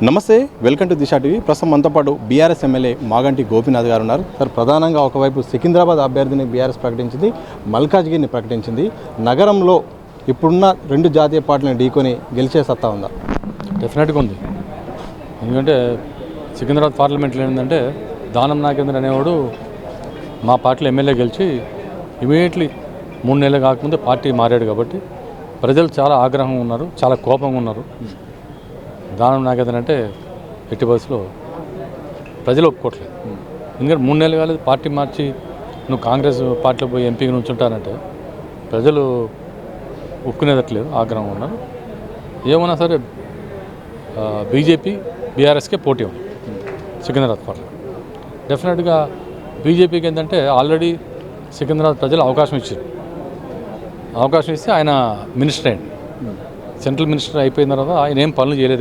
నమస్తే, welcome to Disha TV. ప్రస్తుతం మనతో పాటు బీఆర్ఎస్ ఎమ్మెల్యే మాగంటి గోపీనాథ్ గారు ఉన్నారు. సార్, ప్రధానంగా ఒకవైపు సికింద్రాబాద్ అభ్యర్థిని బీఆర్ఎస్ ప్రకటించింది, మల్కాజ్గిరిని ప్రకటించింది. నగరంలో ఇప్పుడున్న రెండు జాతీయ పార్టీలను ఢీకొని గెలిచే సత్తా ఉందా? డెఫినెట్గా ఉంది. ఎందుకంటే సికింద్రాబాద్ పార్లమెంట్లో ఏంటంటే దానం నాగేంద్ర అనేవాడు మా పార్టీలో ఎమ్మెల్యే గెలిచి ఇమీడియట్లీ 3 నెలలు కాకముందే పార్టీ మారాడు. కాబట్టి ప్రజలు చాలా ఆగ్రహంగా ఉన్నారు, చాలా కోపంగా ఉన్నారు. దానం నాగేంద్ర అంటే ఎట్టి బస్సులో ప్రజలు ఒప్పుకోవట్లేదు. ఎందుకంటే 3 నెలలు కాలేదు, పార్టీ మార్చి నువ్వు కాంగ్రెస్ పార్టీలో పోయి ఎంపీగా నుంచుంటానంటే ప్రజలు ఒప్పుకునేదట్లేదు, ఆగ్రహంగా ఉన్నారు. ఏమన్నా సరే బీజేపీ బీఆర్ఎస్కే పోటీ ఉంది సికింద్రాబాద్ పార్టీ. డెఫినెట్గా బీజేపీకి ఏంటంటే ఆల్రెడీ సికింద్రాబాద్ ప్రజలు అవకాశం ఇచ్చారు. అవకాశం ఇస్తే ఆయన మినిస్టర్ అయ్యండి. సెంట్రల్ మినిస్టర్ అయిపోయిన తర్వాత ఆయన ఏం పనులు చేయలేదు.